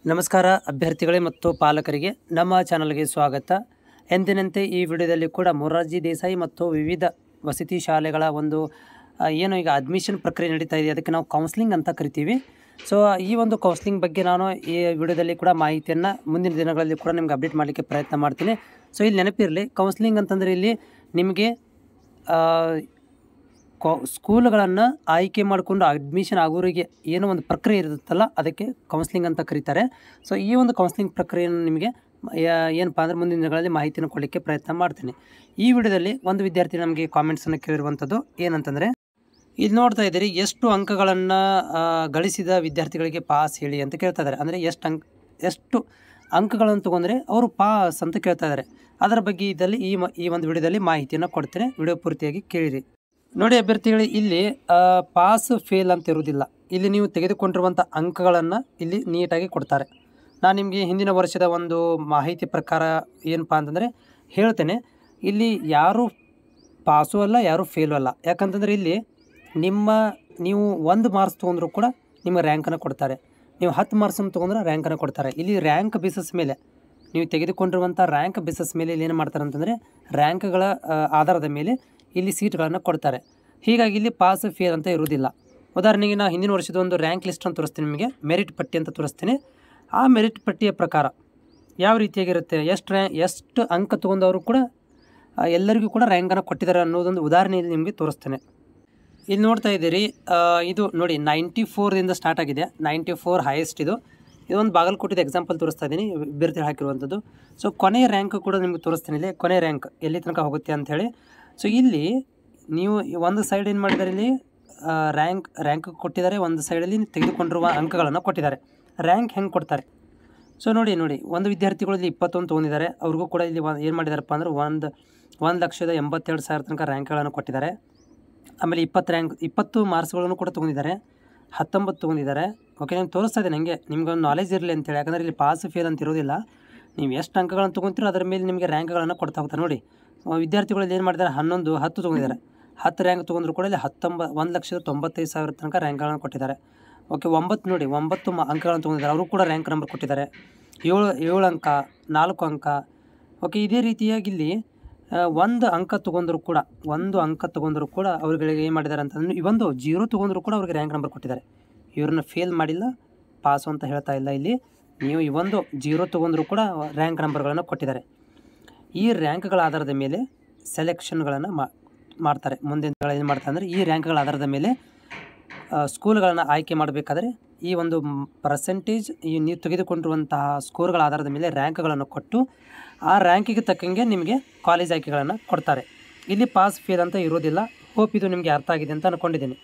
ನಮಸ್ಕಾರ ಅಭ್ಯರ್ಥಿಗಳೇ ಮತ್ತು ಪಾಲಕರಿಗೆ ನಮ್ಮ ಚಾನಲ್ಗೆ ಸ್ವಾಗತ. ಎಂದಿನಂತೆ ಈ ವಿಡಿಯೋದಲ್ಲಿ ಕೂಡ ಮೊರಾರ್ಜಿ ದೇಸಾಯಿ ಮತ್ತು ವಿವಿಧ ವಸತಿ ಶಾಲೆಗಳ ಒಂದು ಏನು ಈಗ ಅಡ್ಮಿಷನ್ ಪ್ರಕ್ರಿಯೆ ನಡೀತಾ ಇದೆ, ಅದಕ್ಕೆ ನಾವು ಕೌನ್ಸ್ಲಿಂಗ್ ಅಂತ ಕರಿತೀವಿ. ಸೊ ಈ ಒಂದು ಕೌನ್ಸ್ಲಿಂಗ್ ಬಗ್ಗೆ ನಾನು ಈ ವಿಡಿಯೋದಲ್ಲಿ ಕೂಡ ಮಾಹಿತಿಯನ್ನು ಮುಂದಿನ ದಿನಗಳಲ್ಲಿ ಕೂಡ ನಿಮ್ಗೆ ಅಪ್ಡೇಟ್ ಮಾಡಲಿಕ್ಕೆ ಪ್ರಯತ್ನ ಮಾಡ್ತೀನಿ. ಸೊ ಇಲ್ಲಿ ನೆನಪಿರಲಿ, ಕೌನ್ಸ್ಲಿಂಗ್ ಅಂತಂದರೆ ಇಲ್ಲಿ ನಿಮಗೆ ಸ್ಕೂಲ್ಗಳನ್ನು ಆಯ್ಕೆ ಮಾಡಿಕೊಂಡು ಅಡ್ಮಿಷನ್ ಆಗೋರಿಗೆ ಏನೋ ಒಂದು ಪ್ರಕ್ರಿಯೆ ಇರುತ್ತಲ್ಲ, ಅದಕ್ಕೆ ಕೌನ್ಸ್ಲಿಂಗ್ ಅಂತ ಕರೀತಾರೆ. ಸೊ ಈ ಒಂದು ಕೌನ್ಸ್ಲಿಂಗ್ ಪ್ರಕ್ರಿಯೆಯನ್ನು ನಿಮಗೆ ಏನಪ್ಪ ಅಂದರೆ ಮುಂದಿನ ದಿನಗಳಲ್ಲಿ ಮಾಹಿತಿಯನ್ನು ಕೊಡಲಿಕ್ಕೆ ಪ್ರಯತ್ನ ಮಾಡ್ತೀನಿ. ಈ ವಿಡಿಯೋದಲ್ಲಿ ಒಂದು ವಿದ್ಯಾರ್ಥಿ ನಮಗೆ ಕಾಮೆಂಟ್ಸನ್ನು ಕೇಳಿರುವಂಥದ್ದು ಏನಂತಂದರೆ, ಇಲ್ಲಿ ನೋಡ್ತಾ ಇದ್ದೀರಿ, ಎಷ್ಟು ಅಂಕಗಳನ್ನು ಗಳಿಸಿದ ವಿದ್ಯಾರ್ಥಿಗಳಿಗೆ ಪಾಸ್ ಹೇಳಿ ಅಂತ ಕೇಳ್ತಾ ಇದ್ದಾರೆ. ಅಂದರೆ ಎಷ್ಟು ಅಂಕಗಳನ್ನು ತೊಗೊಂಡ್ರೆ ಅವರು ಪಾಸ್ ಅಂತ ಕೇಳ್ತಾ ಇದ್ದಾರೆ. ಅದರ ಬಗ್ಗೆ ಇದರಲ್ಲಿ ಈ ಒಂದು ವಿಡಿಯೋದಲ್ಲಿ ಮಾಹಿತಿಯನ್ನು ಕೊಡ್ತೇನೆ. ವಿಡಿಯೋ ಪೂರ್ತಿಯಾಗಿ ಕೇಳಿರಿ. ನೋಡಿ ಅಭ್ಯರ್ಥಿಗಳು, ಇಲ್ಲಿ ಪಾಸ್ ಫೇಲ್ ಅಂತ ಇರುವುದಿಲ್ಲ. ಇಲ್ಲಿ ನೀವು ತೆಗೆದುಕೊಂಡಿರುವಂಥ ಅಂಕಗಳನ್ನು ಇಲ್ಲಿ ನೀಟಾಗಿ ಕೊಡ್ತಾರೆ. ನಾನು ನಿಮಗೆ ಹಿಂದಿನ ವರ್ಷದ ಒಂದು ಮಾಹಿತಿ ಪ್ರಕಾರ ಏನಪ್ಪ ಅಂತಂದರೆ ಹೇಳ್ತೇನೆ. ಇಲ್ಲಿ ಯಾರು ಪಾಸು ಅಲ್ಲ, ಯಾರು ಫೇಲು ಅಲ್ಲ. ಯಾಕಂತಂದರೆ ಇಲ್ಲಿ ನೀವು 1 ಮಾರ್ಕ್ಸ್ ತೊಗೊಂಡ್ರೂ ಕೂಡ ನಿಮ್ಮ ರ್ಯಾಂಕನ್ನು ಕೊಡ್ತಾರೆ. ನೀವು 10 ಮಾರ್ಕ್ಸನ್ನು ತೊಗೊಂಡ್ರೆ ರ್ಯಾಂಕನ್ನು ಕೊಡ್ತಾರೆ. ಇಲ್ಲಿ ರ್ಯಾಂಕ್ ಬೇಸಸ್ ಮೇಲೆ, ನೀವು ತೆಗೆದುಕೊಂಡಿರುವಂಥ ರ್ಯಾಂಕ್ ಬೇಸಸ್ ಮೇಲೆ ಇಲ್ಲಿ ಏನು ಮಾಡ್ತಾರೆ ಅಂತಂದರೆ ರ್ಯಾಂಕ್ಗಳ ಆಧಾರದ ಮೇಲೆ ಇಲ್ಲಿ ಸೀಟ್ಗಳನ್ನು ಕೊಡ್ತಾರೆ. ಹೀಗಾಗಿ ಇಲ್ಲಿ ಪಾಸ್ ಫೇಲ್ ಅಂತ ಇರುವುದಿಲ್ಲ. ಉದಾಹರಣೆಗೆ ನಾನು ಹಿಂದಿನ ವರ್ಷದ ಒಂದು ರ್ಯಾಂಕ್ ಲಿಸ್ಟ್ ಅಂತ ತೋರಿಸ್ತೀನಿ ನಿಮಗೆ, ಮೆರಿಟ್ ಪಟ್ಟಿ ಅಂತ ತೋರಿಸ್ತೀನಿ. ಆ ಮೆರಿಟ್ ಪಟ್ಟಿಯ ಪ್ರಕಾರ ಯಾವ ರೀತಿಯಾಗಿರುತ್ತೆ, ಎಷ್ಟು ಅಂಕ ತೊಗೊಂಡವರು ಕೂಡ ಎಲ್ಲರಿಗೂ ಕೂಡ ರ್ಯಾಂಕನ್ನು ಕೊಟ್ಟಿದ್ದಾರೆ ಅನ್ನೋದೊಂದು ಉದಾಹರಣೆಯಲ್ಲಿ ನಿಮಗೆ ತೋರಿಸ್ತೇನೆ. ಇಲ್ಲಿ ನೋಡ್ತಾ ಇದ್ದೀರಿ, ಇದು ನೋಡಿ 94ರಿಂದ ಸ್ಟಾರ್ಟ್ ಆಗಿದೆ. 94 ಹೈಯೆಸ್ಟ್. ಇದೊಂದು ಬಾಗಲಕೋಟೆದ ಎಕ್ಸಾಂಪಲ್ ತೋರಿಸ್ತಾ ಇದ್ದೀನಿ, ಅಭ್ಯರ್ಥಿ ಹಾಕಿರುವಂಥದ್ದು. ಸೊ ಕೊನೆಯ ರ್ಯಾಂಕ್ ಕೂಡ ನಿಮಗೆ ತೋರಿಸ್ತೀನಿ. ಇಲ್ಲಿ ಕೊನೆಯ ರ್ಯಾಂಕ್ ಎಲ್ಲಿ ತನಕ ಹೋಗುತ್ತೆ ಅಂಥೇಳಿ. ಸೊ ಇಲ್ಲಿ ನೀವು ಒಂದು ಸೈಡ್ ಏನು ಮಾಡಿದ್ದಾರೆ, ಇಲ್ಲಿ ರ್ಯಾಂಕ್ ಕೊಟ್ಟಿದ್ದಾರೆ, ಒಂದು ಸೈಡಲ್ಲಿ ತೆಗೆದುಕೊಂಡಿರುವ ಅಂಕಗಳನ್ನು ಕೊಟ್ಟಿದ್ದಾರೆ. ರ್ಯಾಂಕ್ ಹೆಂಗೆ ಕೊಡ್ತಾರೆ? ಸೊ ನೋಡಿ ಒಂದು ವಿದ್ಯಾರ್ಥಿಗಳು ಇಲ್ಲಿ 21 ತೊಗೊಂಡಿದ್ದಾರೆ. ಅವ್ರಿಗೂ ಕೂಡ ಇಲ್ಲಿ ಏನು ಮಾಡಿದಾರಪ್ಪ ಅಂದ್ರೆ 1,82,000 ತನಕ ರ್ಯಾಂಕ್ಗಳನ್ನು ಕೊಟ್ಟಿದ್ದಾರೆ. ಆಮೇಲೆ 20 ಮಾರ್ಕ್ಸ್ಗಳನ್ನು ಕೂಡ ತೊಗೊಂಡಿದ್ದಾರೆ. 19 ತೊಗೊಂಡಿದ್ದಾರೆ. ಓಕೆ, ನಾನು ತೋರಿಸ್ತಾ ಇದ್ದೀನಿ ಹಂಗೆ ನಿಮ್ಗೊಂದು ನಾಲೆಜ್ ಇರಲಿ ಅಂತೇಳಿ. ಯಾಕಂದರೆ ಇಲ್ಲಿ ಪಾಸ್ ಫೇಲ್ ಅಂತ ಇರೋದಿಲ್ಲ. ನೀವು ಎಷ್ಟು ಅಂಕಗಳನ್ನು ತೊಗೊತೀರೋ ಅದರ ಮೇಲೆ ನಿಮಗೆ ರ್ಯಾಂಕ್ಗಳನ್ನು ಕೊಡ್ತಾ ಹೋಗ್ತಾರೆ. ನೋಡಿ ವಿದ್ಯಾರ್ಥಿಗಳಲ್ಲಿ ಏನು ಮಾಡಿದ್ದಾರೆ, 10 ತೊಗೊಂಡಿದ್ದಾರೆ. 10 ರ್ಯಾಂಕ್ ತೊಗೊಂಡ್ರು ಕೂಡ ಇಲ್ಲಿ 1,95,000 ತನಕ ರ್ಯಾಂಕ್ಗಳನ್ನು ಕೊಟ್ಟಿದ್ದಾರೆ. ಓಕೆ, 9 ಅಂಕಗಳನ್ನು ತೊಗೊಂಡಿದ್ದಾರೆ. ಅವರು ಕೂಡ ರ್ಯಾಂಕ್ ನಂಬರ್ ಕೊಟ್ಟಿದ್ದಾರೆ. 7 ಅಂಕ, 4 ಅಂಕ. ಓಕೆ, ಇದೇ ರೀತಿಯಾಗಿ ಇಲ್ಲಿ 1 ಅಂಕ ತೊಗೊಂಡ್ರು ಕೂಡ ಅವ್ರಿಗೆ ಏನು ಮಾಡಿದ್ದಾರೆ ಅಂತಂದ್ರೆ, ಇವೊಂದು 0 ತೊಗೊಂಡ್ರು ಕೂಡ ಅವ್ರಿಗೆ ರ್ಯಾಂಕ್ ನಂಬರ್ ಕೊಟ್ಟಿದ್ದಾರೆ. ಇವ್ರನ್ನ ಫೇಲ್ ಮಾಡಿಲ್ಲ, ಪಾಸು ಅಂತ ಹೇಳ್ತಾ ಇಲ್ಲ. ಇಲ್ಲಿ ನೀವು ಇವೊಂದು 0 ತೊಗೊಂಡ್ರು ಕೂಡ ರ್ಯಾಂಕ್ ನಂಬರ್ಗಳನ್ನು ಕೊಟ್ಟಿದ್ದಾರೆ. ಈ ರ್ಯಾಂಕ್ಗಳ ಆಧಾರದ ಮೇಲೆ ಸೆಲೆಕ್ಷನ್ಗಳನ್ನು ಮಾಡ್ತಾರೆ. ಮುಂದಿನ ಏನು ಮಾಡ್ತಾರೆ ಅಂದರೆ, ಈ ರ್ಯಾಂಕ್ಗಳ ಆಧಾರದ ಮೇಲೆ ಸ್ಕೂಲ್ಗಳನ್ನು ಆಯ್ಕೆ ಮಾಡಬೇಕಾದ್ರೆ ಈ ಒಂದು ಪರ್ಸೆಂಟೇಜ್ ನೀವು ತೆಗೆದುಕೊಂಡಿರುವಂತಹ ಸ್ಕೋರ್ಗಳ ಆಧಾರದ ಮೇಲೆ ರ್ಯಾಂಕ್ಗಳನ್ನು ಕೊಟ್ಟು ಆ ರ್ಯಾಂಕಿಗೆ ತಕ್ಕಂಗೆ ನಿಮಗೆ ಕಾಲೇಜ್ ಆಯ್ಕೆಗಳನ್ನು ಕೊಡ್ತಾರೆ. ಇಲ್ಲಿ ಪಾಸ್ ಫೇಲ್ ಅಂತ ಇರೋದಿಲ್ಲ. ಹೋಪ್ ಇದು ನಿಮಗೆ ಅರ್ಥ ಆಗಿದೆ ಅಂತ ಅಂದ್ಕೊಂಡಿದ್ದೀನಿ.